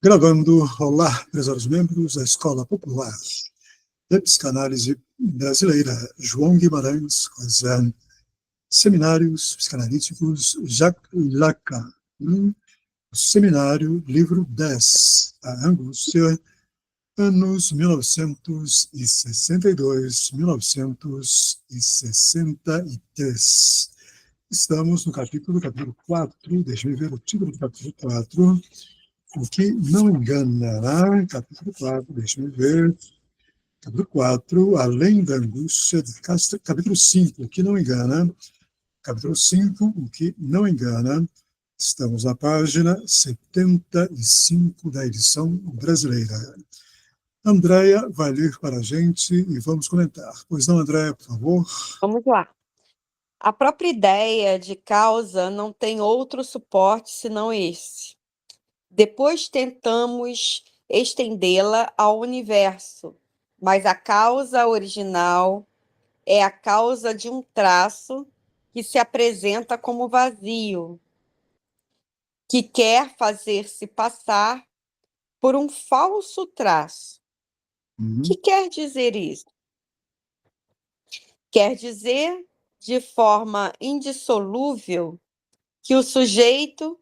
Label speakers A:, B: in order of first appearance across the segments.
A: Gravando. Olá, prezados membros da Escola Popular de Psicanálise Brasileira, João Guimarães, Rosan, Seminários Psicanalíticos Jacques Lacan, Seminário, livro 10, A Angústia, anos 1962-1963. Estamos no capítulo 4, deixa-me ver o título do capítulo 4, o que não engana, capítulo 4, deixa-me ver, capítulo 4, além da angústia, capítulo 5, o que não engana, capítulo 5, o que não engana, estamos na página 75 da edição brasileira. Andréia vai ler para a gente e vamos comentar. Pois não, Andréia, por favor.
B: Vamos lá. A própria ideia de causa não tem outro suporte senão esse. Depois tentamos estendê-la ao universo, mas a causa original é a causa de um traço que se apresenta como vazio, que quer fazer-se passar por um falso traço. O que quer dizer isso? Quer dizer, de forma indissolúvel, que o sujeito,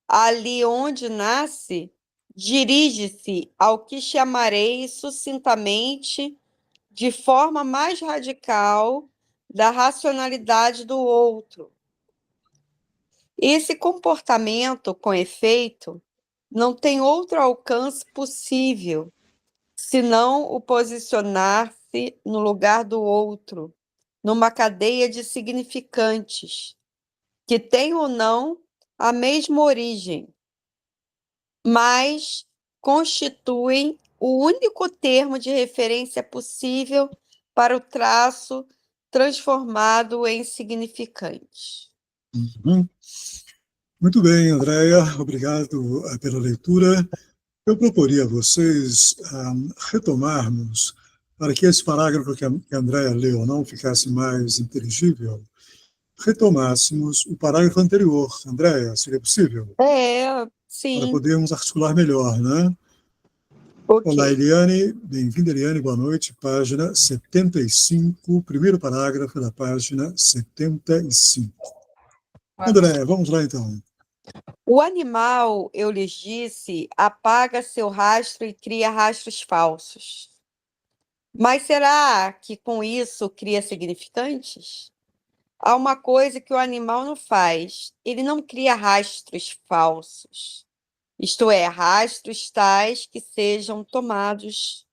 B: ali onde nasce, dirige-se ao que chamarei sucintamente, de forma mais radical, da racionalidade do outro. Esse comportamento, com efeito, não tem outro alcance possível, senão o posicionar-se no lugar do outro, numa cadeia de significantes, que têm ou não a mesma origem, mas constituem o único termo de referência possível para o traço transformado em significante.
A: Muito bem, Andréia, obrigado pela leitura. Eu proporia a vocês retomarmos, para que esse parágrafo que a Andréia leu não ficasse mais inteligível, retomássemos o parágrafo anterior. Andréia, seria possível?
B: Sim.
A: Para podermos articular melhor, né?
B: Okay.
A: Olá, Eliane. Bem-vinda, Eliane. Boa noite. Página 75, primeiro parágrafo da página 75. Andréia, vamos lá então.
B: O animal, eu lhes disse, apaga seu rastro e cria rastros falsos. Mas será que com isso cria significantes? Há uma coisa que o animal não faz, ele não cria rastros falsos. Isto é, rastros tais que sejam tomados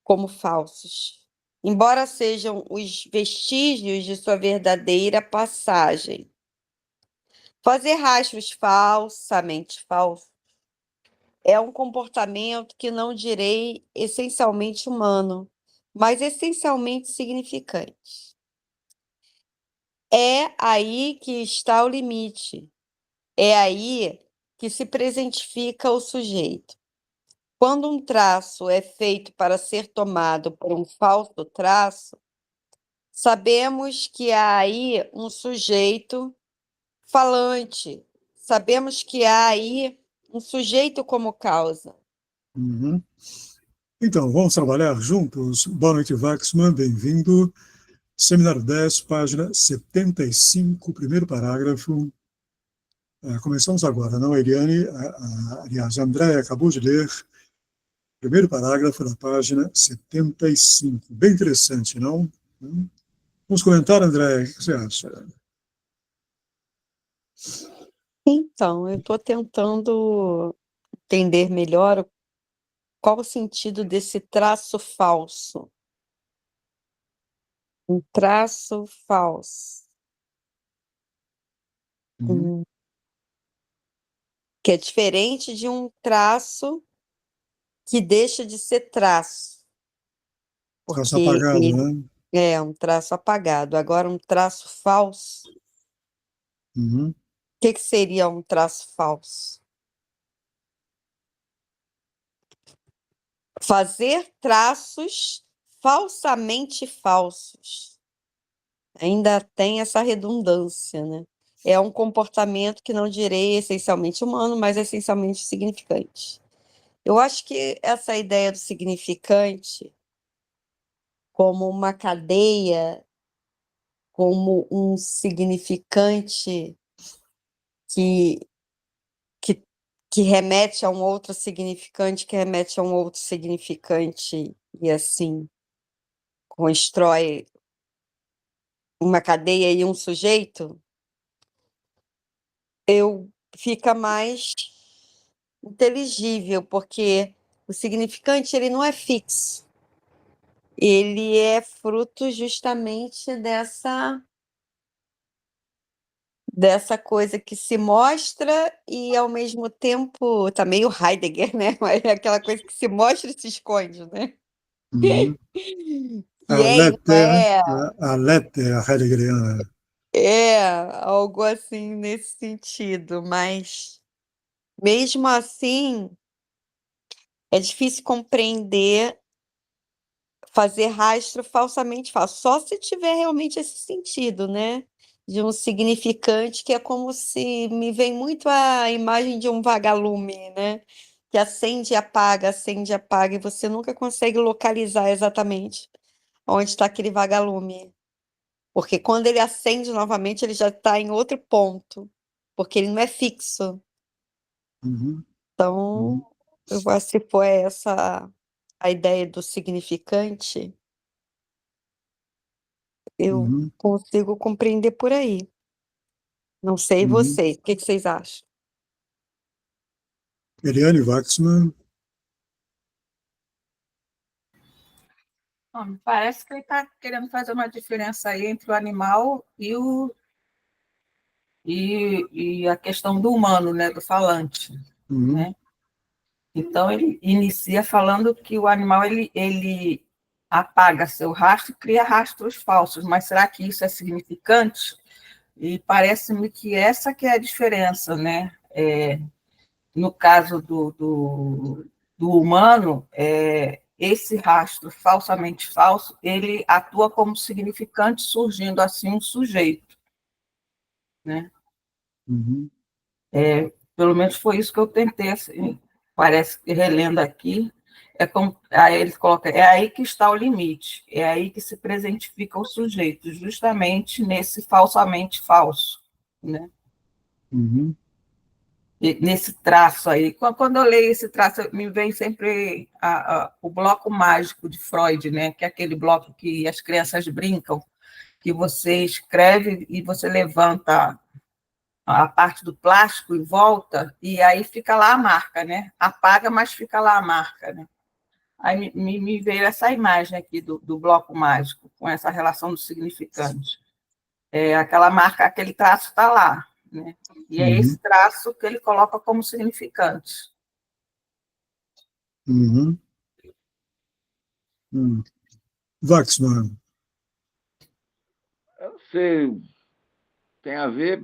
B: como falsos, embora sejam os vestígios de sua verdadeira passagem. Fazer rastros falsamente falsos é um comportamento que não direi essencialmente humano, mas essencialmente significante. É aí que está o limite. É aí que se presentifica o sujeito. Quando um traço é feito para ser tomado por um falso traço, sabemos que há aí um sujeito falante, sabemos que há aí um sujeito como causa.
A: Então, vamos trabalhar juntos. Boa noite, Waxman, bem-vindo. Seminário 10, página 75, primeiro parágrafo. Começamos agora, não, Eliane? Aliás, a Andréia acabou de ler o primeiro parágrafo da página 75. Bem interessante, não? Vamos comentar, Andréia, o que você acha?
B: Então, eu estou tentando entender melhor qual o sentido desse traço falso. Um traço falso. Que é diferente de um traço que deixa de ser traço.
A: Traço apagado, né?
B: É um traço apagado. Agora, um traço falso. O que seria um traço falso? Fazer traços falsamente falsos. Ainda tem essa redundância, né? É um comportamento que não direi essencialmente humano, mas essencialmente significante. Eu acho que essa ideia do significante como uma cadeia, como um significante que que que remete a um outro significante, que remete a um outro significante, e assim, constrói uma cadeia e um sujeito, eu fica mais inteligível, porque o significante ele não é fixo, ele é fruto justamente dessa coisa que se mostra e ao mesmo tempo tá meio Heidegger, né, mas é aquela coisa que se mostra e se esconde, né.
A: Uhum.
B: Que é e não é.
A: A lete, a heideggeriana.
B: É, algo assim nesse sentido, mas mesmo assim é difícil compreender, fazer rastro falsamente falso, só se tiver realmente esse sentido, né, de um significante que é como se me vem muito a imagem de um vagalume, né, que acende e apaga, e você nunca consegue localizar exatamente onde está aquele vagalume, porque quando ele acende novamente, ele já está em outro ponto, porque ele não é fixo.
A: Uhum.
B: Então,
A: Uhum.
B: eu acho que se for essa a ideia do significante, eu
A: Uhum.
B: consigo compreender por aí. Não sei
A: Uhum.
B: vocês, o que que vocês acham?
A: Eliane Waxman.
C: Bom, me parece que ele está querendo fazer uma diferença aí entre o animal e a questão do humano, né, do falante,
A: Uhum.
C: né? Então, ele inicia falando que o animal ele apaga seu rastro e cria rastros falsos, mas será que isso é significante? E parece-me que essa que é a diferença, né? No caso do humano, esse rastro falsamente falso, ele atua como significante, surgindo assim um sujeito, né?
A: Uhum.
C: Pelo menos foi isso que eu tentei, assim, parece que relendo aqui, aí ele coloca, é aí que está o limite, é aí que se presentifica o sujeito, justamente nesse falsamente falso, né?
A: Uhum.
C: Nesse traço aí. Quando eu leio esse traço, me vem sempre o bloco mágico de Freud, né? Que é aquele bloco que as crianças brincam, que você escreve e você levanta a parte do plástico e volta, e aí fica lá a marca, né? Apaga, mas fica lá a marca, né? Aí me veio essa imagem aqui do bloco mágico, com essa relação do significante. Aquela marca, aquele traço está lá, né? E é
A: Uhum.
C: esse traço que ele coloca como significante.
A: Uhum. Uhum. Waxman.
D: Eu não sei, tem a ver,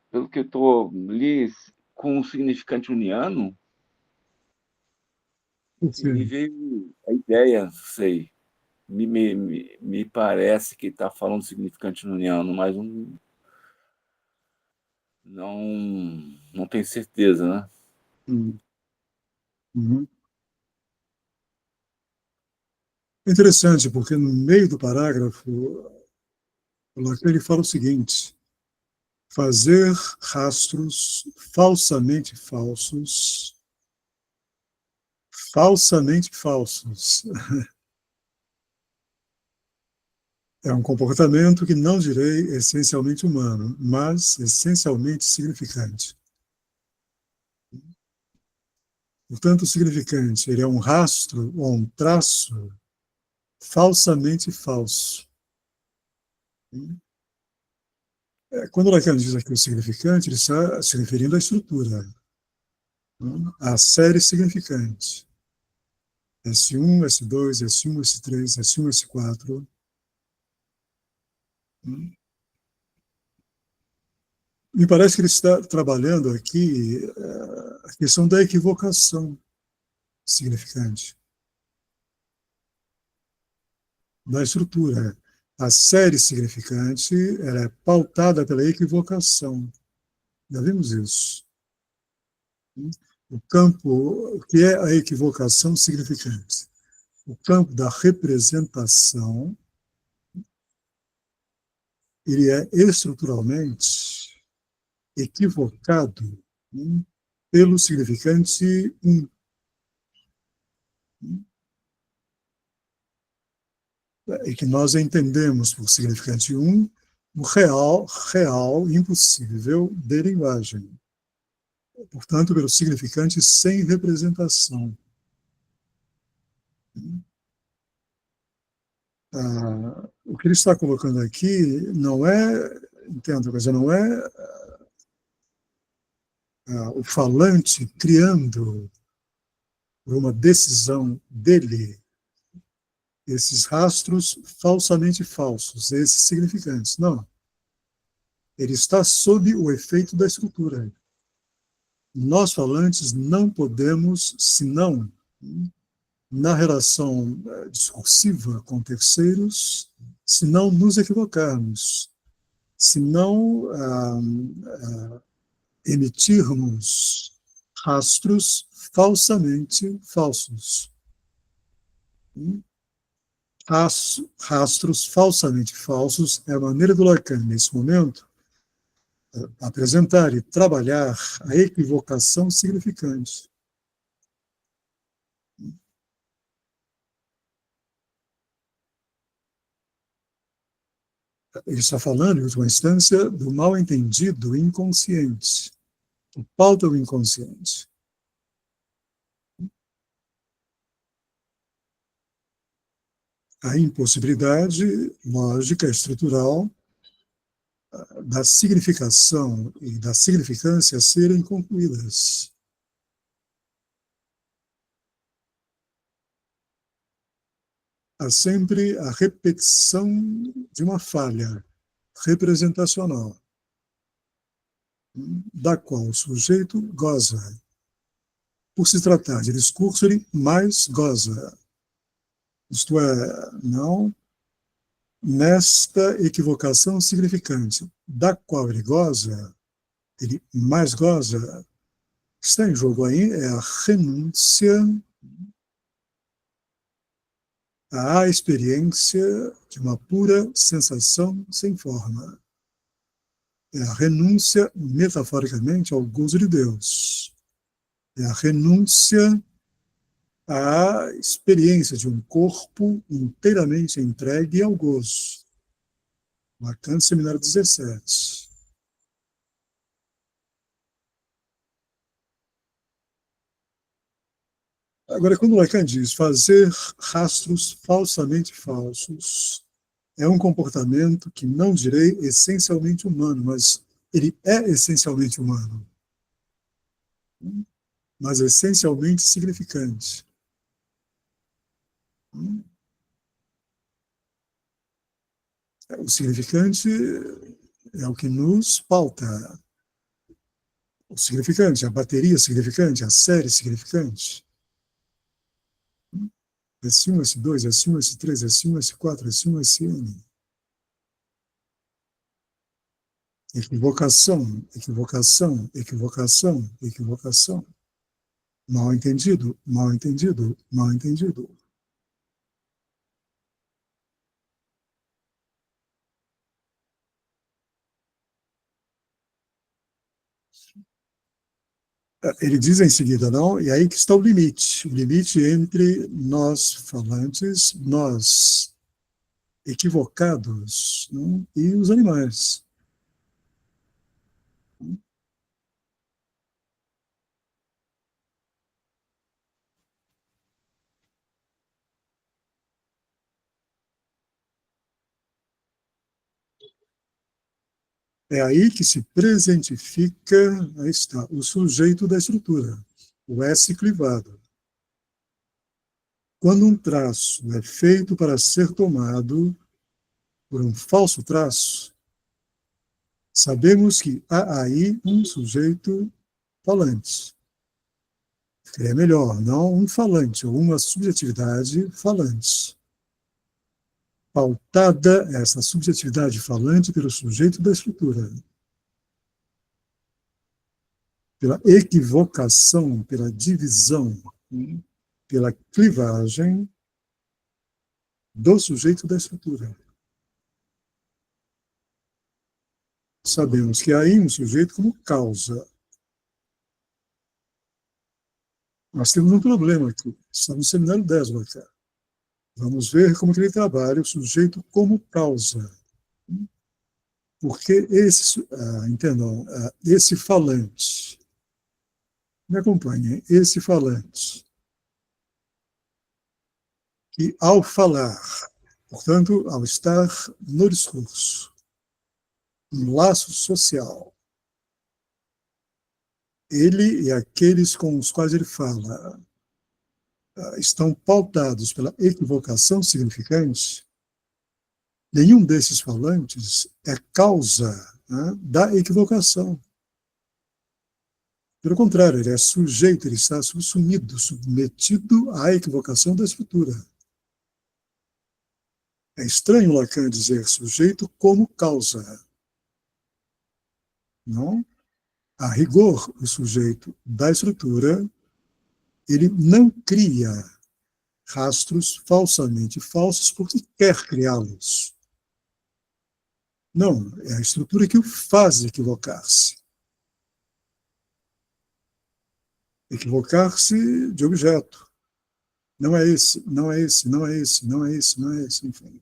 D: pelo que eu li, com o significante uniano,
A: Por
D: e me
A: quê?
D: veio a ideia, não sei, me parece que está falando significante uniano, mas não tenho certeza, né?
A: Uhum. Uhum. É interessante, porque no meio do parágrafo, o Lacan ele fala o seguinte: fazer rastros falsamente falsos, é um comportamento que não direi essencialmente humano, mas essencialmente significante. Portanto, o significante ele é um rastro ou um traço falsamente falso. Quando Lacan diz aqui o significante, ele está se referindo à estrutura, à série significante. S1, S2, S1, S3, S1, S4. Me parece que ele está trabalhando aqui a questão da equivocação significante, da estrutura. A série significante ela é pautada pela equivocação. Já vimos isso. o que é a equivocação significante? O campo da representação, ele é estruturalmente equivocado, pelo significante e que nós entendemos por significante o real, impossível de linguagem. Portanto, pelo significante sem representação. O que ele está colocando aqui não é, entendo, mas não é o falante criando, por uma decisão dele, esses rastros falsamente falsos, esses significantes. Não. Ele está sob o efeito da estrutura. Nós, falantes, não podemos, senão, na relação discursiva com terceiros, se não nos equivocarmos, se não emitirmos rastros falsamente falsos. Rastros falsamente falsos é a maneira do Lacan, nesse momento, apresentar e trabalhar a equivocação significante. Ele está falando, em última instância, do mal-entendido inconsciente, que pauta o inconsciente. A impossibilidade lógica, estrutural, da significação e da significância serem concluídas. Há sempre a repetição de uma falha representacional, da qual o sujeito goza. Por se tratar de discurso, ele mais goza. Isto é, não nesta equivocação significante, da qual ele goza, ele mais goza. O que está em jogo aí é a renúncia à experiência de uma pura sensação sem forma. É a renúncia, metaforicamente, ao gozo de Deus. É a renúncia à experiência de um corpo inteiramente entregue ao gozo. Lacan, Seminário 17. Agora, quando Lacan diz fazer rastros falsamente falsos, é um comportamento que não direi essencialmente humano, mas ele é essencialmente humano, mas essencialmente significante. O significante é o que nos pauta. O significante, a bateria significante, a série significante. S1, S2, S1, S3, S1, S4, S1, SN. Equivocação, equivocação, equivocação, equivocação. Mal entendido, mal entendido, mal entendido. Ele diz em seguida, não, e aí que está o limite entre nós falantes, nós equivocados, não, e os animais. É aí que se presentifica, aí está, o sujeito da estrutura, o S clivado. Quando um traço é feito para ser tomado por um falso traço, sabemos que há aí um sujeito falante. É melhor, não um falante, ou uma subjetividade falante. Pautada essa subjetividade falante pelo sujeito da estrutura. pela equivocação, pela divisão, pela clivagem do sujeito da estrutura. Sabemos que há aí um sujeito como causa. Nós temos um problema aqui. Estamos no seminário 10 cá. Vamos ver como que ele trabalha o sujeito como causa. Porque entendam, esse falante, me acompanhem, esse falante, que ao falar, portanto, ao estar no discurso, um laço social, ele e aqueles com os quais ele fala estão pautados pela equivocação significante, nenhum desses falantes é causa, né, da equivocação. Pelo contrário, ele é sujeito, ele está subsumido, submetido à equivocação da estrutura. É estranho Lacan dizer sujeito como causa. Não? A rigor, o sujeito da estrutura, ele não cria rastros falsamente falsos porque quer criá-los. Não, é a estrutura que o faz equivocar-se. Equivocar-se de objeto. Não é esse, não é esse, não é esse, não é esse, não é esse, enfim.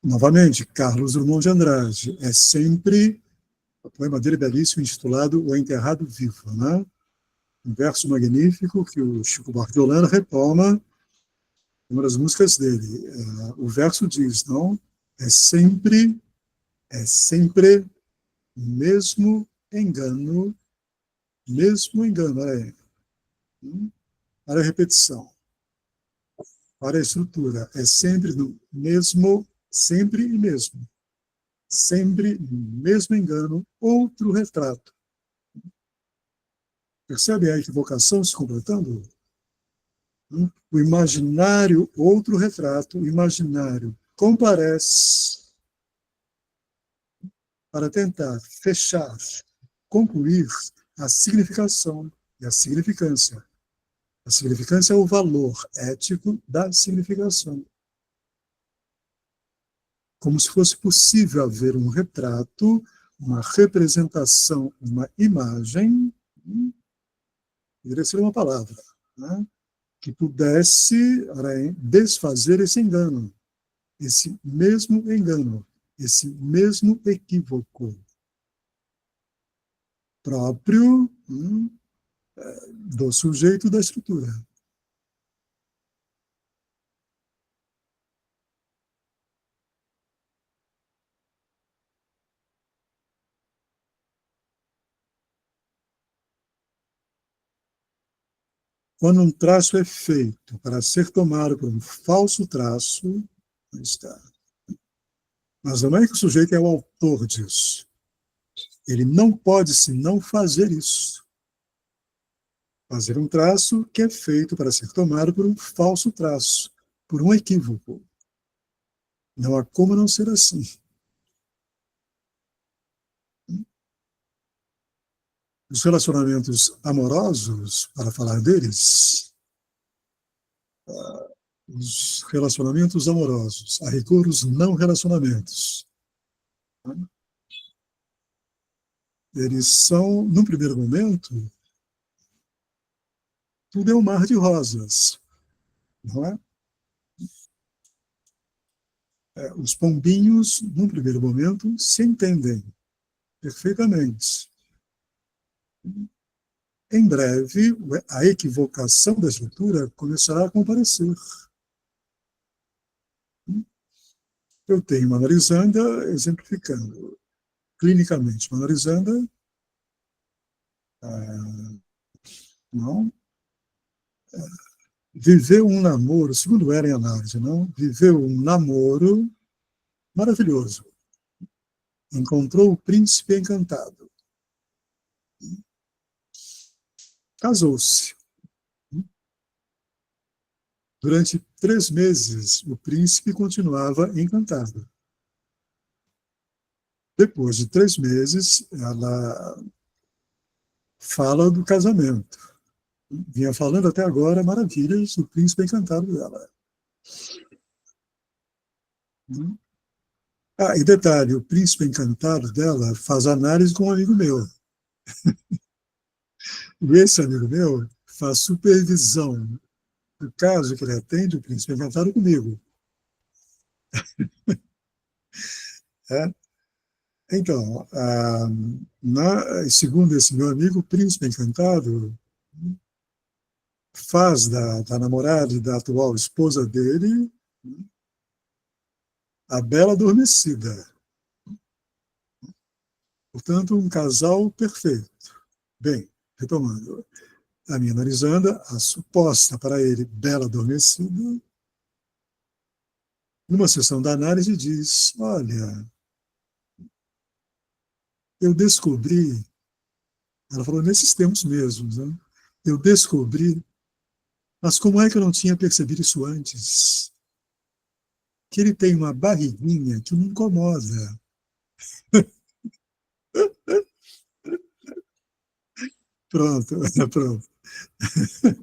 A: Novamente, Carlos Drummond de Andrade é sempre o poema dele belíssimo intitulado O Enterrado Vivo, né? Um verso magnífico que o Chico Buarque de Holanda retoma em uma das músicas dele. O verso diz, não? É sempre mesmo engano, para a repetição, para a estrutura, é sempre no mesmo, sempre e mesmo. Sempre no mesmo engano, outro retrato. Percebe a equivocação se completando? O imaginário, outro retrato, o imaginário comparece para tentar fechar, concluir a significação e a significância. A significância é o valor ético da significação. Como se fosse possível haver um retrato, uma representação, uma imagem, poderia ser uma palavra, né, que pudesse desfazer esse engano, esse mesmo equívoco próprio do sujeito da estrutura. Quando um traço é feito para ser tomado por um falso traço, está. Mas não é que o sujeito é o autor disso. Ele não pode senão fazer isso. Fazer um traço que é feito para ser tomado por um falso traço, por um equívoco. Não há como não ser assim. Os relacionamentos amorosos, para falar deles, os relacionamentos amorosos, a rigor os não relacionamentos, eles são, num primeiro momento, tudo é um mar de rosas, não é? Os pombinhos, num primeiro momento, se entendem perfeitamente. Em breve, a equivocação da estrutura começará a comparecer. Eu tenho uma Marizanda exemplificando clinicamente. Uma Marizanda viveu um namoro, segundo ela em análise, não? Viveu um namoro maravilhoso. Encontrou o príncipe encantado. Casou-se. Durante 3 meses, o príncipe continuava encantado. Depois de 3 meses, ela fala do casamento. Vinha falando até agora maravilhas do príncipe encantado dela. Ah, e detalhe, o príncipe encantado dela faz análise com um amigo meu. E esse amigo meu faz supervisão do caso que ele atende, o príncipe encantado comigo. É? Então, segundo esse meu amigo, o príncipe encantado faz da namorada e da atual esposa dele a bela adormecida. Portanto, um casal perfeito. Bem, retomando, a minha analisando, a suposta para ele bela adormecida, numa sessão da análise diz, olha, eu descobri, ela falou nesses termos mesmos, né? Eu descobri, mas como é que eu não tinha percebido isso antes? Que ele tem uma barriguinha que me incomoda. Pronto, pronto,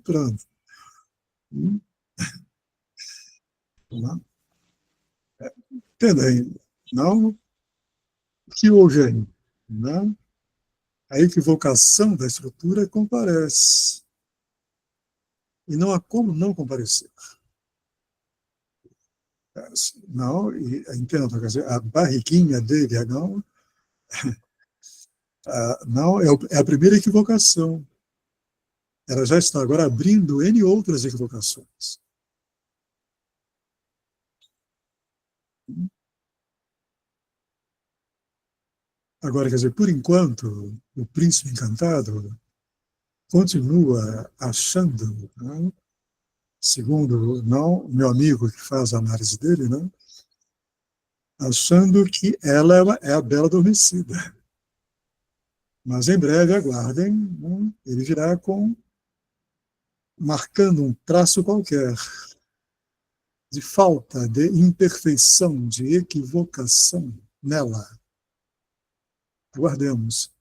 A: pronto. Não, entendem? Não, o que houve aí? Não? A equivocação da estrutura comparece. E não há como não comparecer. Não, e, entendo, quer dizer, a barriguinha dele, não, não é a primeira equivocação. Ela já está agora abrindo N outras equivocações. Agora, quer dizer, por enquanto, o príncipe encantado continua achando, né, segundo não, meu amigo que faz a análise dele, né, achando que ela é a bela adormecida. Mas em breve, aguardem, né, ele virá marcando um traço qualquer de falta, de imperfeição, de equivocação nela. Aguardemos.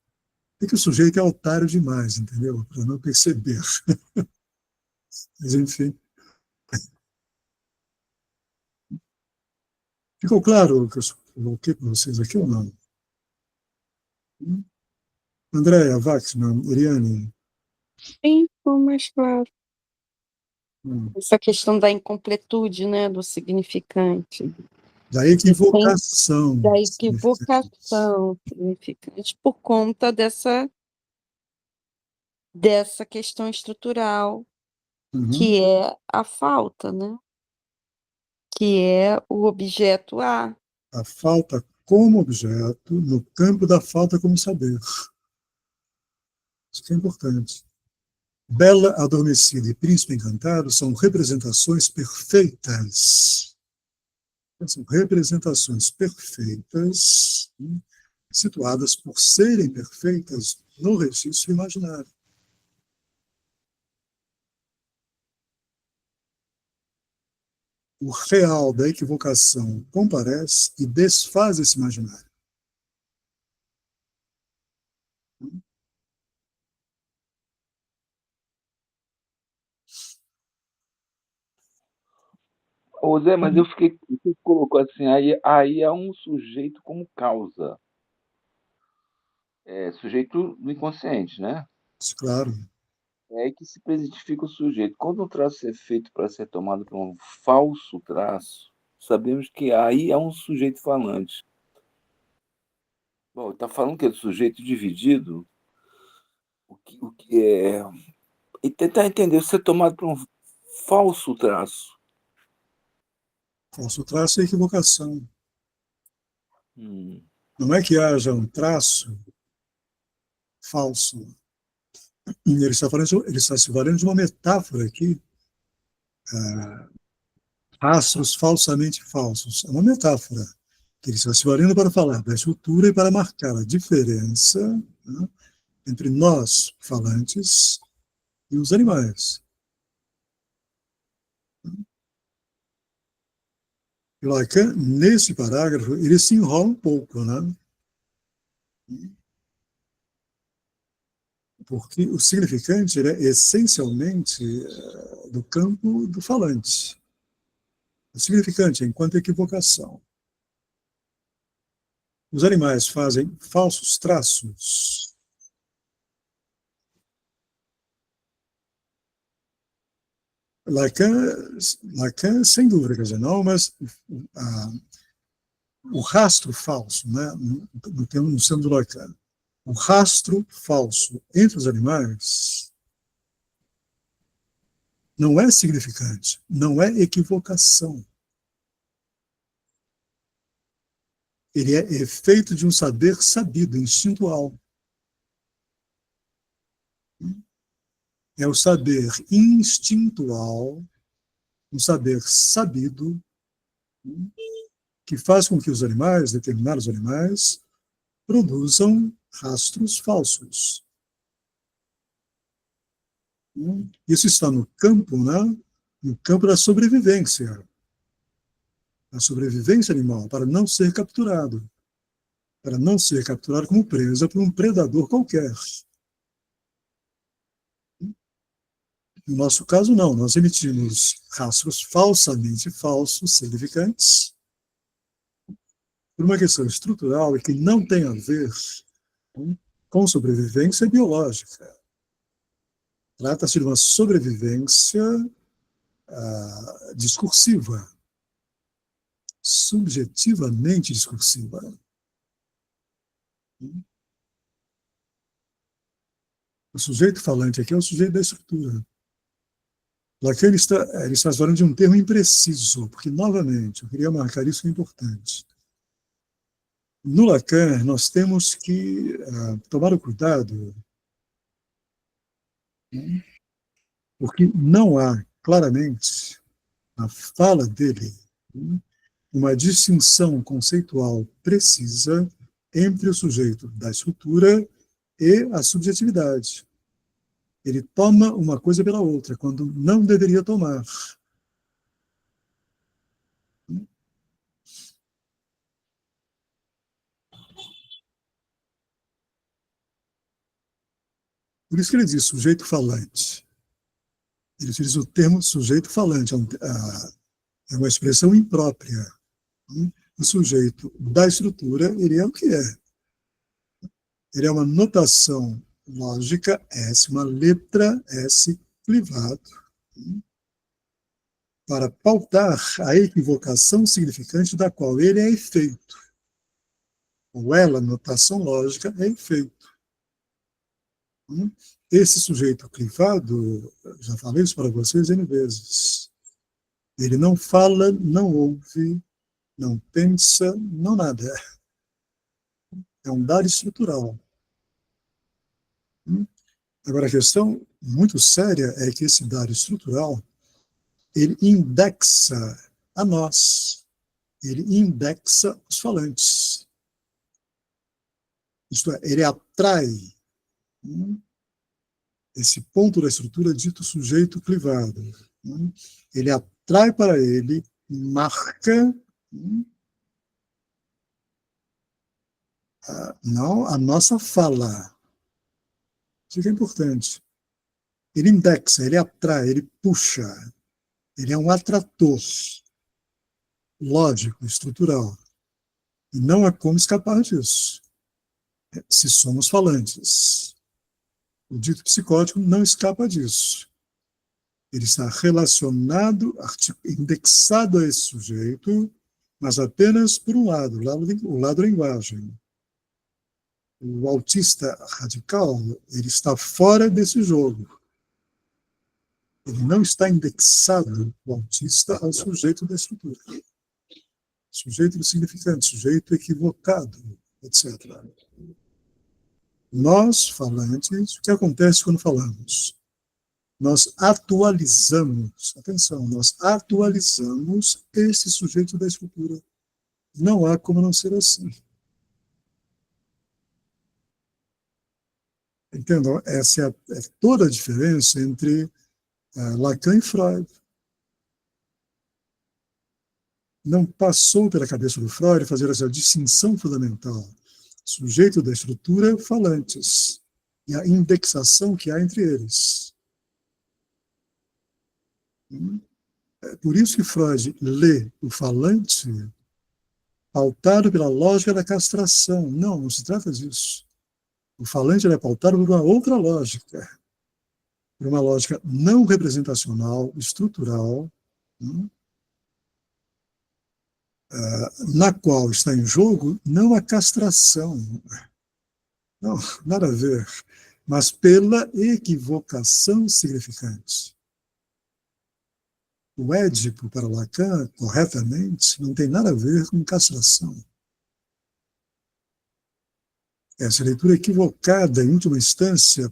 A: É que o sujeito é otário demais, entendeu? Para não perceber. Mas, enfim. Ficou claro o que eu coloquei para vocês aqui ou não? Andréa, Waxman, Eliane.
B: Sim, ficou mais claro.
A: hum,
B: Essa questão da incompletude, né, do significante.
A: Da equivocação.
B: Da equivocação significante por conta dessa questão estrutural,
A: Uhum.
B: que é a falta, né? Que é o objeto A.
A: A falta como objeto no campo da falta como saber. Isso que é importante. Bela Adormecida e Príncipe Encantado são representações perfeitas. São representações perfeitas, situadas por serem perfeitas no registro imaginário. O real da equivocação comparece e desfaz esse imaginário.
D: Ô Zé, mas eu fiquei, você colocou assim, aí é um sujeito como causa, sujeito do inconsciente, né?
A: Claro,
D: É aí que se presentifica o sujeito. Quando um traço é feito para ser tomado por um falso traço, sabemos que aí é um sujeito falante. Bom, está falando que é do sujeito dividido, o que é. E tentar entender se é tomado por um falso traço.
A: falso traço é equivocação.
D: Hum.
A: Não é que haja um traço falso. Ele está se valendo de uma metáfora aqui, rastros falsamente falsos. É uma metáfora que ele está se valendo para falar da estrutura e para marcar a diferença, né, entre nós, falantes, e os animais. E Lacan, nesse parágrafo, ele se enrola um pouco, né? porque o significante ele é essencialmente do campo do falante. O significante, enquanto equivocação. Os animais fazem falsos traços. Lacan, sem dúvida, quer dizer, não, mas o rastro falso, né, no termo do Lacan, o rastro falso entre os animais não é significante, não é equivocação. Ele é efeito de um saber sabido, instintual. É o saber instintual, um saber sabido, que faz com que os animais, determinados animais, produzam rastros falsos. Isso está no campo, né? No campo da sobrevivência. A sobrevivência animal, para não ser capturado. Para não ser capturado como presa por um predador qualquer. No nosso caso, não. Nós emitimos rastros falsamente falsos, significantes, por uma questão estrutural e que não tem a ver com sobrevivência biológica. Trata-se de uma sobrevivência discursiva, subjetivamente discursiva. O sujeito falante aqui é o sujeito da estrutura. Lacan ele está falando de um termo impreciso, porque, novamente, eu queria marcar isso que é importante. No Lacan, nós temos que tomar o cuidado, porque não há, claramente, na fala dele, uma distinção conceitual precisa entre o sujeito da estrutura e a subjetividade. Ele toma uma coisa pela outra, quando não deveria tomar. Por isso que ele diz sujeito falante. Ele utiliza o termo sujeito falante, é uma expressão imprópria. O sujeito da estrutura, ele é o que é. Ele é uma notação lógica S, uma letra S clivado, para pautar a equivocação significante da qual ele é efeito. Ou ela, notação lógica, é efeito. Esse sujeito clivado, já falei isso para vocês N vezes, ele não fala, não ouve, não pensa, não nada. É um dado estrutural. Agora, a questão muito séria é que esse dado estrutural, ele indexa a nós, ele indexa os falantes. Isto é, ele atrai esse ponto da estrutura dito sujeito clivado. Ele atrai para ele, marca não a nossa fala. Isso que é importante. Ele indexa, ele atrai, ele puxa. Ele é um atrator lógico, estrutural. E não há como escapar disso, se somos falantes. O dito psicótico não escapa disso. Ele está relacionado, indexado a esse sujeito, mas apenas por um lado, o lado da linguagem. O autista radical, ele está fora desse jogo. Ele não está indexado, o autista, ao sujeito da estrutura. Sujeito do significante, sujeito equivocado, etc. Nós, falantes, o que acontece quando falamos? Nós atualizamos, atenção, nós atualizamos esse sujeito da estrutura. Não há como não ser assim. Entendam? Essa é toda a diferença entre Lacan e Freud. Não passou pela cabeça do Freud fazer essa distinção fundamental. Sujeito da estrutura, falantes. e a indexação que há entre eles. É por isso que Freud lê o falante pautado pela lógica da castração. Não, não se trata disso. O falante é pautado por uma outra lógica, por uma lógica não representacional, estrutural, na qual está em jogo não a castração, não, nada a ver, mas pela equivocação significante. O Édipo, para Lacan, corretamente, não tem nada a ver com castração. Essa leitura equivocada, em última instância,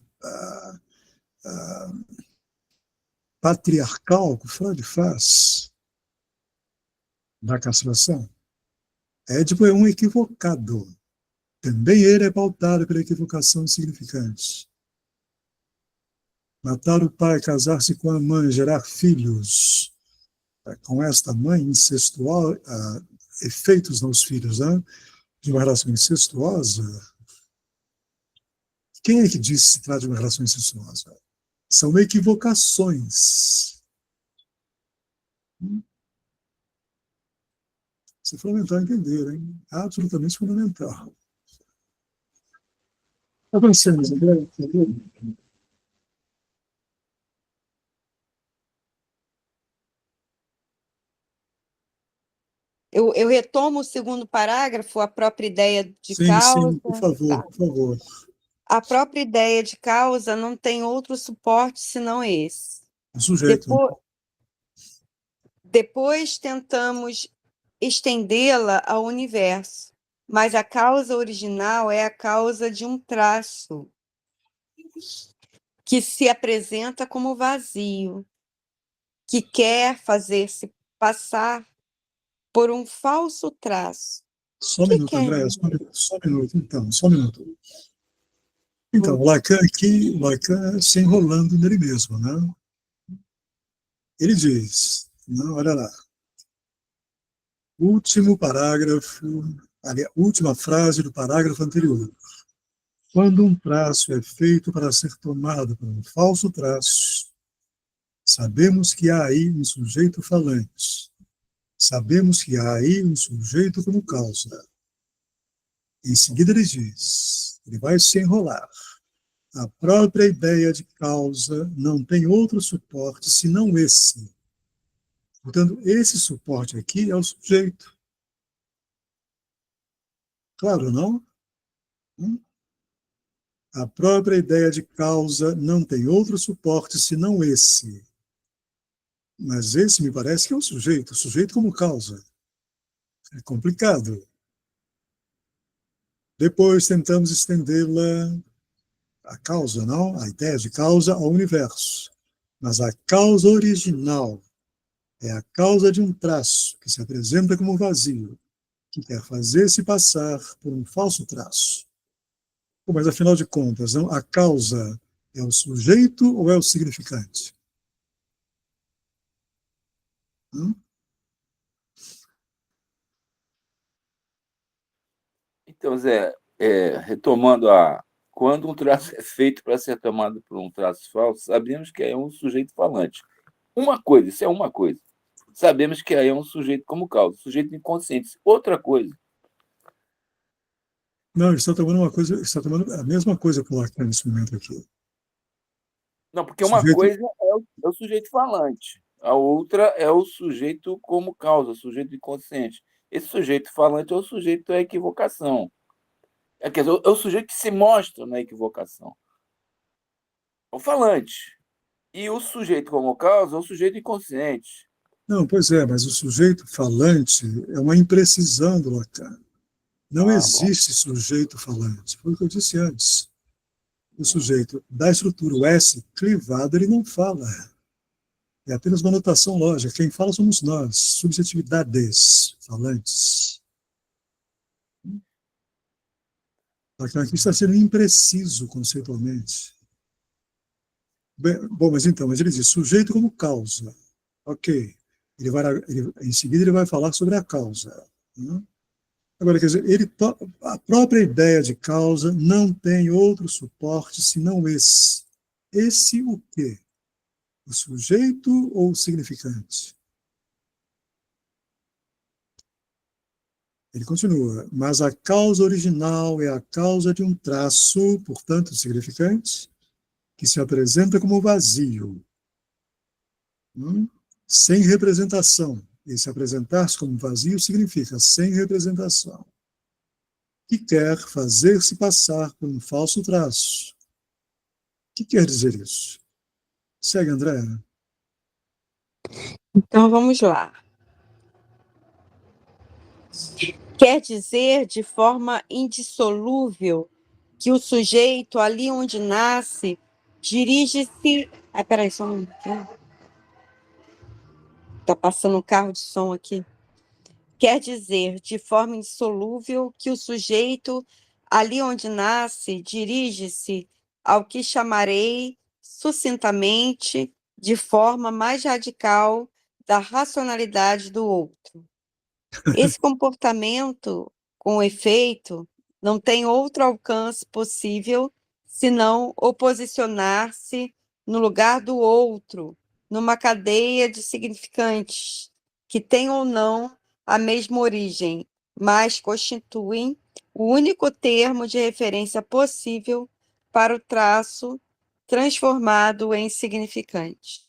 A: patriarcal que Freud faz da castração. Édipo é um equivocado. Também ele é pautado pela equivocação significante. Matar o pai, casar-se com a mãe, gerar filhos com esta mãe incestuosa, efeitos nos filhos, né, de uma relação incestuosa. Quem é que diz que se trata de uma relação incestuosa? São equivocações. Isso é fundamental entender, hein? Absolutamente fundamental. Avançamos, André.
B: Eu retomo o segundo parágrafo, a própria ideia de
A: Sim,
B: causa.
A: por favor,
B: Tá.
A: por favor.
B: A própria ideia de causa não tem outro suporte senão esse.
A: O sujeito.
B: Depois tentamos estendê-la ao universo, mas a causa original é a causa de um traço que se apresenta como vazio, que quer fazer-se passar por um falso traço.
A: Só um
B: Que
A: minuto,
B: quer?
A: André, só um minuto, então, só um minuto. Então, Lacan aqui, Lacan se enrolando nele mesmo, né? Ele diz, não, olha lá, último parágrafo, aliás, última frase do parágrafo anterior. Quando um traço é feito para ser tomado por um falso traço, sabemos que há aí um sujeito falante. Sabemos que há aí um sujeito como causa. Em seguida ele diz, ele vai se enrolar. A própria ideia de causa não tem outro suporte senão esse. Portanto, esse suporte aqui é o sujeito. Claro, não? A própria ideia de causa não tem outro suporte senão esse. Mas esse me parece que é o sujeito como causa. É complicado. Depois tentamos estendê-la, a causa, não? A ideia de causa ao universo. Mas a causa original é a causa de um traço que se apresenta como vazio, que quer fazer-se passar por um falso traço. Pô, mas, afinal de contas, não? A causa é o sujeito ou é o significante?
D: Então, Zé, retomando quando um traço é feito para ser tomado por um traço falso, sabemos que é um sujeito falante. Uma coisa, isso é uma coisa. Sabemos que aí é um sujeito como causa, sujeito inconsciente. Outra coisa.
A: Não, ele está tomando uma coisa, está tomando a mesma coisa com o Lacan nesse momento aqui.
D: Não, porque
A: O
D: uma
A: sujeito,
D: coisa é o sujeito falante, a outra é o sujeito como causa, o sujeito inconsciente. Esse sujeito falante é o sujeito da equivocação. Quer dizer, é o sujeito que se mostra na equivocação. O falante. E o sujeito como causa é o sujeito inconsciente.
A: não, pois é, mas o sujeito falante é uma imprecisão do Lacan. Não
D: Bom.
A: existe sujeito falante. Foi o que eu disse antes. O sujeito da estrutura, o S clivado, ele não fala. É apenas uma notação lógica. Quem fala somos nós, subjetividades falantes. Lacan aqui está sendo impreciso conceitualmente. Bom, mas ele diz sujeito como causa. Ok. Em seguida ele vai falar sobre a causa. Agora, quer dizer, a própria ideia de causa não tem outro suporte senão esse. Esse o quê? O sujeito ou o significante? Ele continua, mas a causa original é a causa de um traço, portanto, significante, que se apresenta como vazio, sem representação. E se apresentar-se como vazio significa sem representação, que quer fazer-se passar por um falso traço. O que quer dizer isso? Segue, André.
B: Então vamos lá. Quer dizer de forma indissolúvel que o sujeito, ali onde nasce, dirige-se. Ah, peraí, só um minutinho. Está passando um carro de som aqui. Quer dizer de forma indissolúvel que o sujeito, ali onde nasce, dirige-se ao que chamarei sucintamente de forma mais radical da racionalidade do outro. Esse comportamento, com efeito, não tem outro alcance possível senão o posicionar-se no lugar do outro, numa cadeia de significantes que têm ou não a mesma origem, mas constituem o único termo de referência possível para o traço transformado em significante.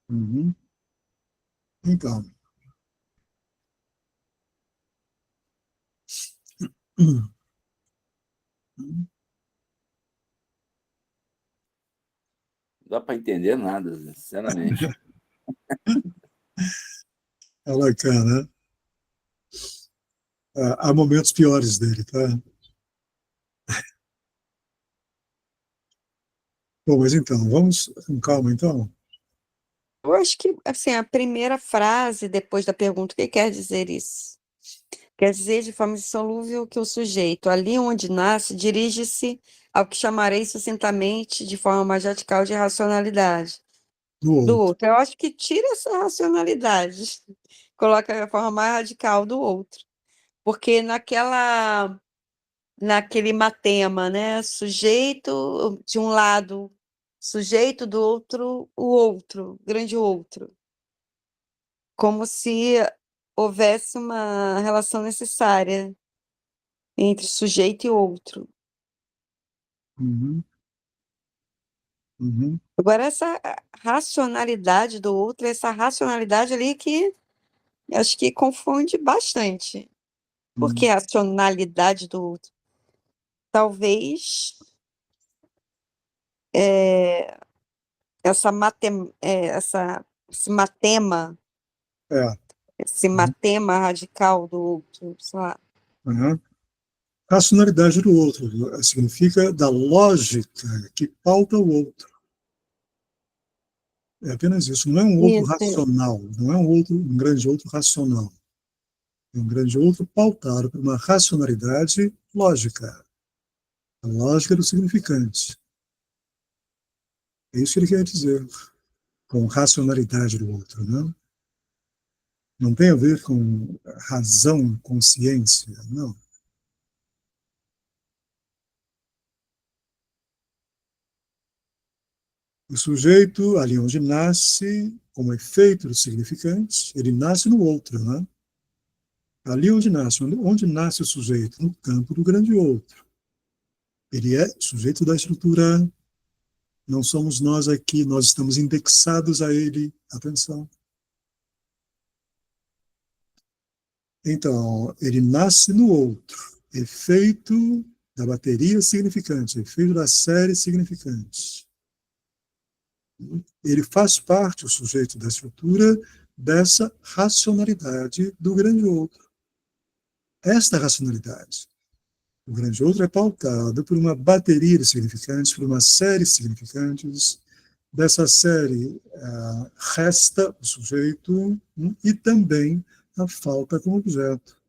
A: Uhum. Então,
D: Não dá para entender nada, sinceramente.
A: ela cá, né? Há momentos piores dele, tá? Bom, mas então, vamos com calma, então.
B: Eu acho que assim, a primeira frase depois da pergunta, o que quer dizer isso? Quer dizer de forma insolúvel que o sujeito, ali onde nasce, dirige-se ao que chamarei sucintamente de forma mais radical de racionalidade
A: Do
B: do
A: outro.
B: outro. Eu acho que tira essa racionalidade, coloca a forma mais radical do outro. Porque naquele matema, né? Sujeito de um lado, sujeito do outro, o outro, grande outro. Como se houvesse uma relação necessária entre sujeito e outro.
A: Uhum. Uhum.
B: Agora, essa racionalidade do outro, essa racionalidade ali que eu acho que confunde bastante. Por que
A: Uhum.
B: racionalidade do outro? Talvez é, esse matema,
A: É.
B: esse
A: Uhum.
B: matema radical do outro, sei lá.
A: Uhum. Racionalidade do outro significa da lógica que pauta o outro. É apenas isso. Não é um outro
B: Isso.
A: racional, não é um grande outro racional. É um grande outro pautado por uma racionalidade lógica, a lógica do significante. É isso que ele quer dizer com racionalidade do outro, não? Não tem a ver com razão, consciência, não. O sujeito, ali onde nasce, como efeito do significante, ele nasce no outro, né? Ali onde nasce o sujeito? No campo do grande outro. Ele é sujeito da estrutura, não somos nós aqui, nós estamos indexados a ele. Atenção. Então, ele nasce no outro, efeito da bateria significante, efeito da série significante. Ele faz parte, o sujeito da estrutura, dessa racionalidade do grande outro. Esta racionalidade, o grande outro é pautado por uma bateria de significantes, por uma série de significantes. Dessa série, resta o sujeito e também a falta como objeto.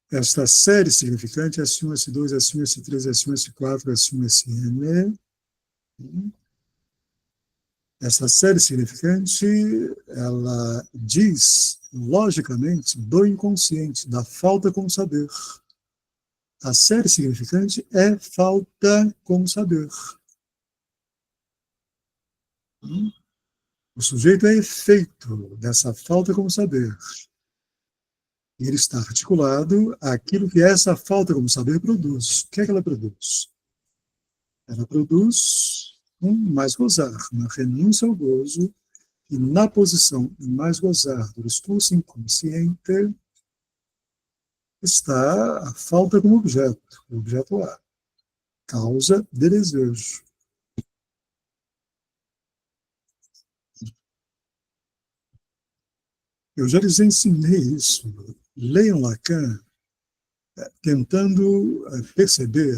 A: Esta série significante é S1, S2, S1, S3, S1, S4, S1, Sn. Essa série significante, ela diz, logicamente, do inconsciente, da falta como saber. A série significante é falta como saber. O sujeito é efeito dessa falta como saber. Ele está articulado àquilo que essa falta como saber produz. O que é que ela produz? Ela produz um mais gozar, uma renúncia ao gozo, e na posição mais gozar do discurso inconsciente está a falta como objeto, o objeto A, causa de desejo. Eu já lhes ensinei isso. Leiam Lacan, tentando perceber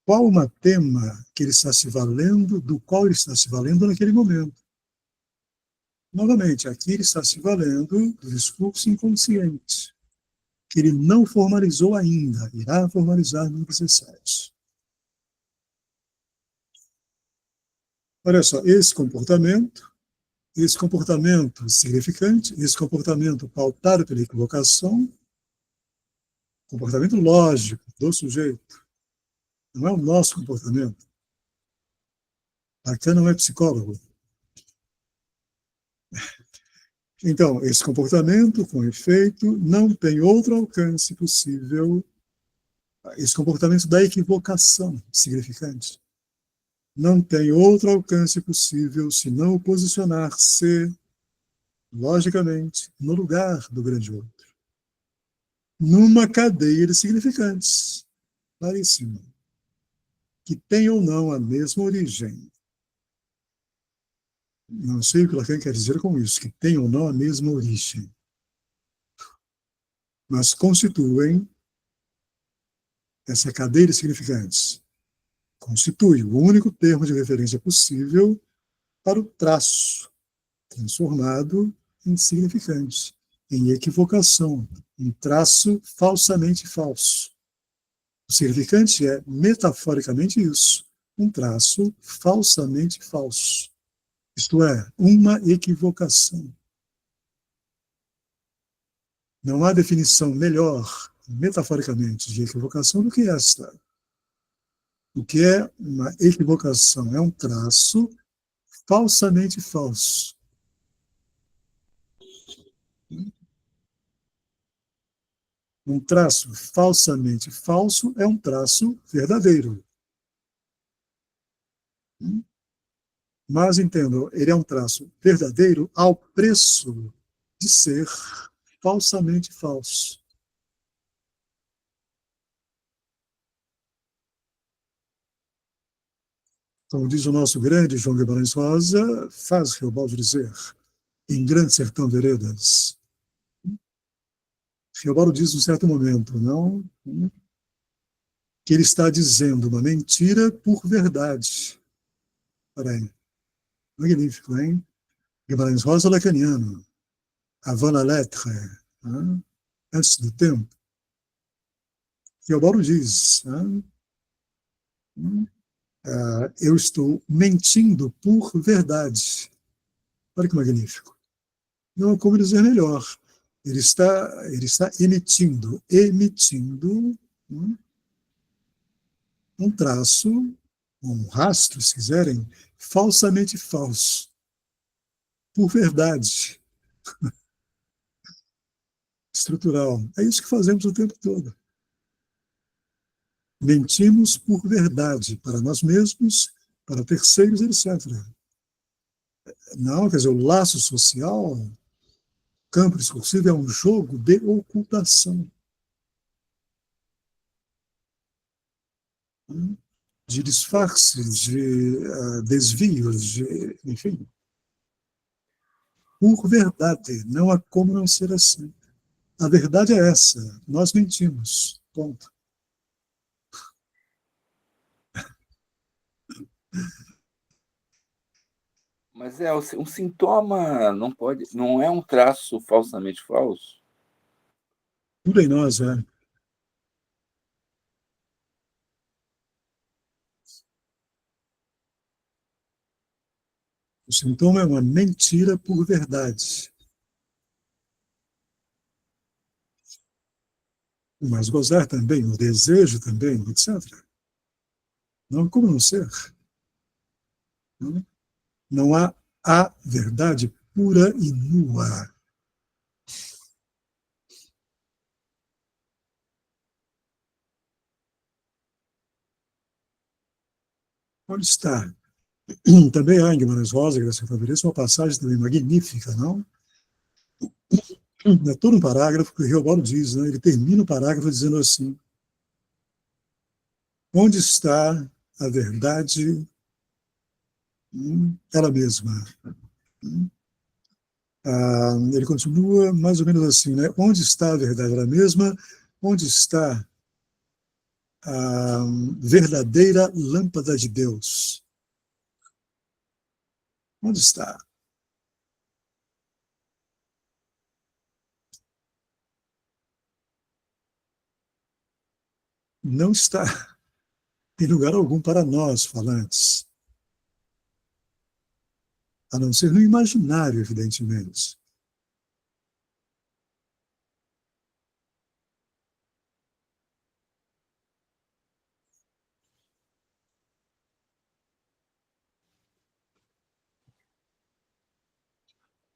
A: qual o tema que ele está se valendo, do qual ele está se valendo naquele momento. Novamente, aqui ele está se valendo do discurso inconsciente, que ele não formalizou ainda, irá formalizar no 17. Olha só, esse comportamento significante, esse comportamento pautado pela equivocação, comportamento lógico do sujeito, não é o nosso comportamento. Lacan não é psicólogo. Então, esse comportamento, com efeito, não tem outro alcance possível, esse comportamento da equivocação significante, não tem outro alcance possível senão posicionar-se, logicamente, no lugar do grande outro, numa cadeia de significantes, claríssimo, que tem ou não a mesma origem. Não sei o que Lacan quer dizer com isso, que tem ou não a mesma origem, mas constituem essa cadeia de significantes. Constitui o único termo de referência possível para o traço, transformado em significante, em equivocação, em traço falsamente falso. O significante é, metaforicamente, isso, um traço falsamente falso. Isto é, uma equivocação. Não há definição melhor, metaforicamente, de equivocação do que esta. O que é uma equivocação? É um traço falsamente falso. Um traço falsamente falso é um traço verdadeiro. Mas, entendam, ele é um traço verdadeiro ao preço de ser falsamente falso. Como diz o nosso grande João Guimarães Rosa, faz Reobaldo dizer, em Grande Sertão Veredas. Reobaldo diz, num certo momento, não, que ele está dizendo uma mentira por verdade. Peraí, magnífico, hein? Guimarães Rosa lacaniano, avant la lettre, hein? Antes do tempo. Reobaldo diz, eu estou mentindo por verdade. Olha que magnífico. Não há como dizer melhor. Ele está emitindo um traço, um rastro, se quiserem, falsamente falso, por verdade estrutural. É isso que fazemos o tempo todo. Mentimos por verdade, para nós mesmos, para terceiros, etc. Não, quer dizer, o laço social, campo discursivo, é um jogo de ocultação, de disfarces, de desvios, enfim. Por verdade, não há como não ser assim. A verdade é essa, nós mentimos, ponto.
D: Mas um sintoma não é um traço falsamente falso?
A: Tudo em nós é. O sintoma é uma mentira por verdade. Mas gozar também, o desejo também, etc. Não, como não ser? Não, não há a verdade pura e nua. Onde está? Também há em Guimarães Rosa, Graça Favoreto, uma passagem também magnífica, não? É todo um parágrafo que o Riobaldo diz, né? Ele termina o parágrafo dizendo assim: onde está a verdade, ela mesma? Ele continua mais ou menos assim, né? Onde está a verdade ela mesma? Onde está a verdadeira lâmpada de Deus? Onde está? Não está em lugar algum para nós, falantes, a não ser no imaginário, evidentemente.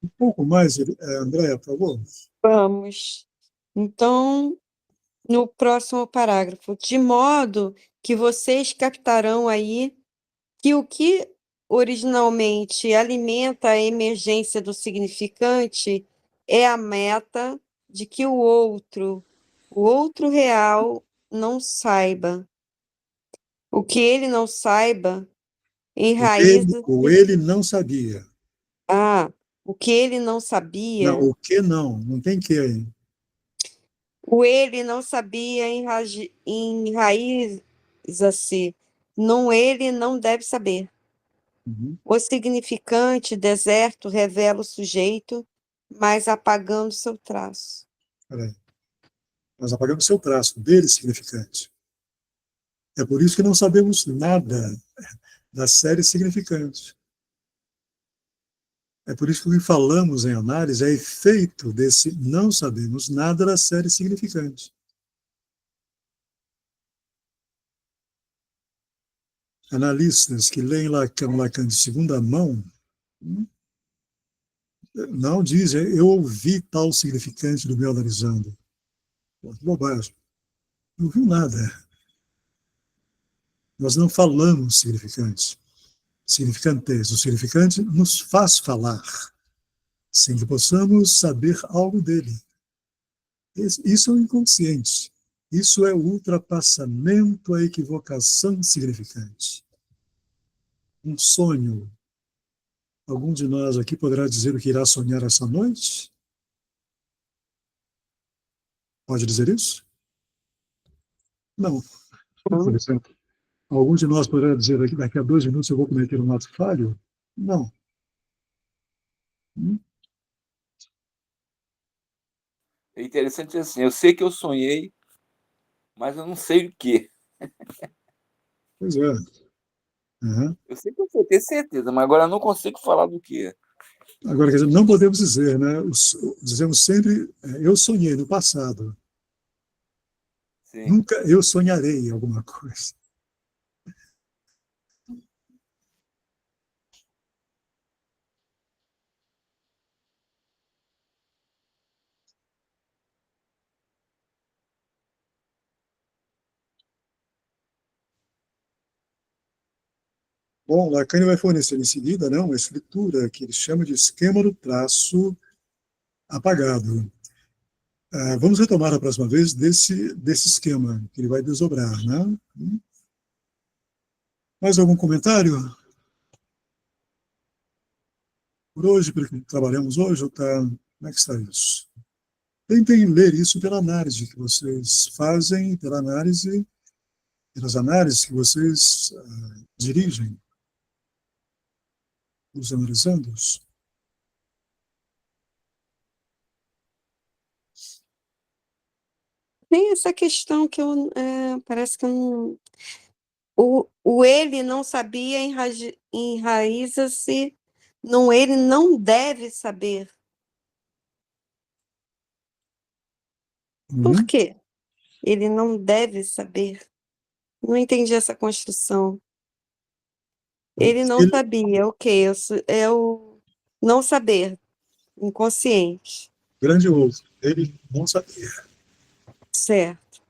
A: Um pouco mais, Andréa, por favor.
B: Vamos. Então, no próximo parágrafo, de modo que vocês captarão aí que o que originalmente alimenta a emergência do significante é a meta de que o outro real, não saiba. O que ele não saiba enraiza.
A: O ele não sabia.
B: Ah, o que ele não
A: Não,
B: sabia.
A: o que não? Não tem que aí.
B: O ele não sabia enraiza-se. No ele não deve saber.
A: Uhum.
B: O significante deserto revela o sujeito, mas apagando seu traço.
A: Peraí. Nós apagamos seu traço, dele significante. É por isso que não sabemos nada da série significante. É por isso que o que falamos em análise é efeito desse não sabemos nada da série significante. Analistas que leem Lacan de segunda mão não dizem, eu ouvi tal significante do meu analisando. Pô, que bobagem. Não ouviu nada. Nós não falamos significantes. Significantes. O significante nos faz falar, sem que possamos saber algo dele. Isso é o inconsciente. Isso é o ultrapassamento à equivocação significante. Um sonho. Algum de nós aqui poderá dizer o que irá sonhar essa noite? Pode dizer isso? Não. Por exemplo, algum de nós poderá dizer daqui a 2 minutos eu vou cometer um ato falho? Não.
D: É interessante assim, eu sei que eu sonhei, mas eu não sei o quê.
A: Pois é. Uhum.
D: Eu sei que eu vou ter certeza, mas agora eu não consigo falar do quê.
A: Agora, quer dizer, não podemos dizer, né? Dizemos sempre, eu sonhei no passado.
D: Sim.
A: Nunca eu sonharei alguma coisa. Bom, Lacan vai fornecer em seguida, né, uma escritura que ele chama de esquema do traço apagado. Vamos retomar a próxima vez desse esquema que ele vai desdobrar, né? Mais algum comentário por hoje, pelo que trabalhamos hoje? Ou como é que está isso? Tentem ler isso pela análise que vocês fazem, pelas análises que vocês dirigem, os analisandos.
B: Tem essa questão que parece que eu não. O ele não sabia enraiza-se Não, ele não deve saber. Por
A: Uhum.
B: quê? Ele não deve saber. Não entendi essa construção. Ele não
A: Ele,
B: sabia, ok. É o não saber, inconsciente.
A: grande outro, ele não sabia.
B: Certo.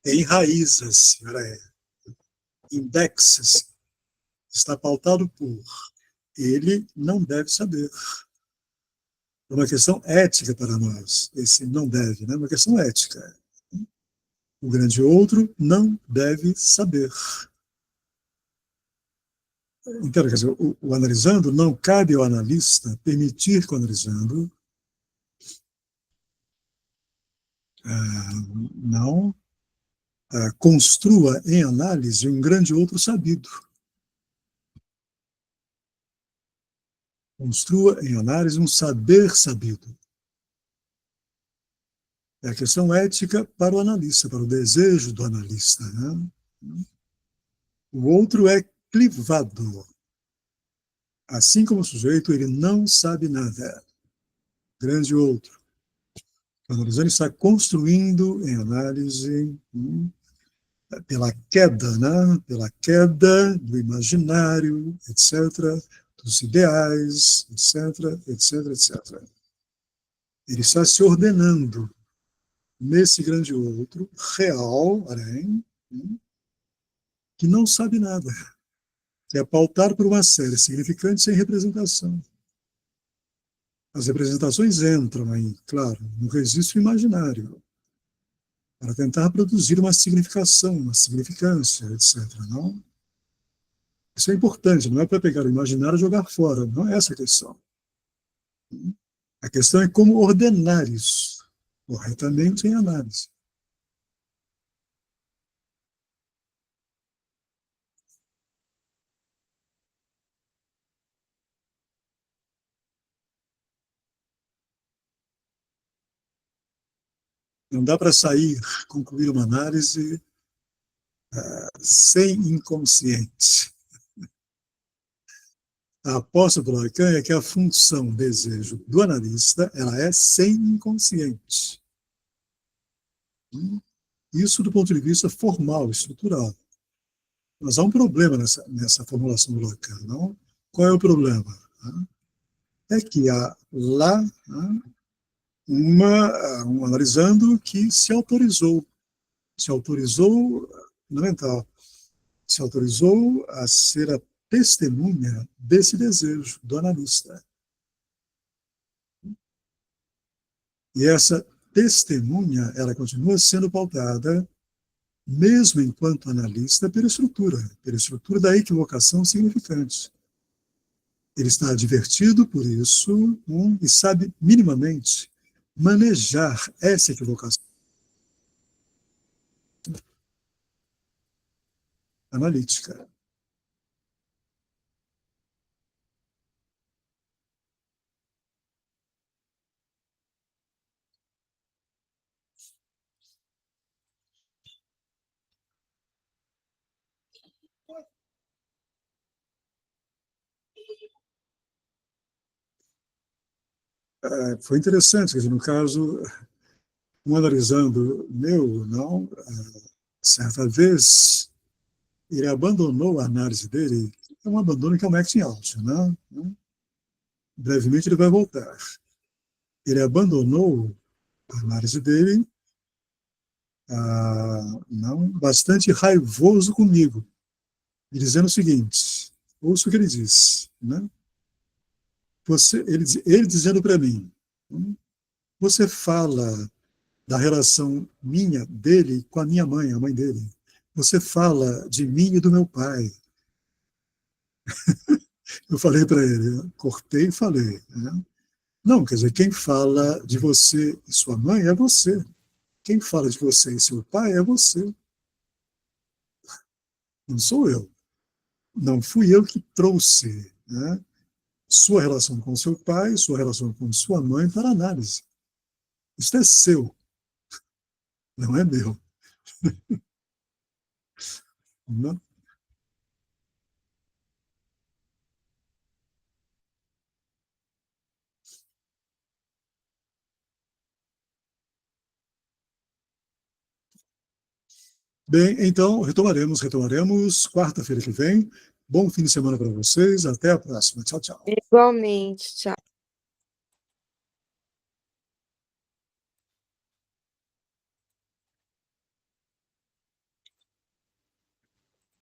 A: Enraiza-se, indexa-se, está pautado por ele não deve saber. É uma questão ética para nós, esse não deve, né? É uma questão ética. O grande outro não deve saber. Então, quer dizer, o analisando, não cabe ao analista permitir que o analisando não construa em análise um grande outro sabido. Construa em análise um saber sabido. É a questão ética para o analista, para o desejo do analista. Né? O outro é clivado. Assim como o sujeito, ele não sabe nada. Grande outro. O analisando está construindo em análise pela queda, né? Pela queda do imaginário, etc., dos ideais, etc., etc., etc. Ele está se ordenando nesse grande outro, real, porém, que não sabe nada, que é pautado por uma série significante sem representação. As representações entram aí, claro, no registro imaginário, para tentar produzir uma significação, uma significância, etc. Não? Isso é importante, não é para pegar o imaginário e jogar fora, não é essa a questão. A questão é como ordenar isso corretamente em análise. Não dá para sair, concluir uma análise sem inconsciente. A aposta do Lacan é que a função desejo do analista ela é sem inconsciente. Isso do ponto de vista formal, estrutural. Mas há um problema nessa formulação do Lacan, não? Qual é o problema? É que há lá um analisando que se autorizou, fundamental, se autorizou a ser a testemunha desse desejo do analista. E essa testemunha, ela continua sendo pautada, mesmo enquanto analista, pela estrutura da equivocação significante. Ele está advertido por isso e sabe minimamente manejar essa equivocação analítica. Foi interessante, quer dizer, no caso, um analisando meu, não, certa vez, ele abandonou a análise dele, é um abandono que é um acting out, né? Brevemente ele vai voltar. Ele abandonou a análise dele, não, bastante raivoso comigo, dizendo o seguinte, ouça o que ele disse, né? Ele dizendo para mim, você fala da relação minha, dele, com a minha mãe, a mãe dele. Você fala de mim e do meu pai. Eu falei para ele, cortei e falei. Né? Não, quer dizer, quem fala de você e sua mãe é você. Quem fala de você e seu pai é você. Não sou eu. Não fui eu que trouxe, né, sua relação com seu pai, sua relação com sua mãe para análise. Isso é seu, não é meu. Não? Bem, então, retomaremos quarta-feira que vem. Bom fim de semana para vocês. Até a próxima. Tchau, tchau.
B: Igualmente, tchau.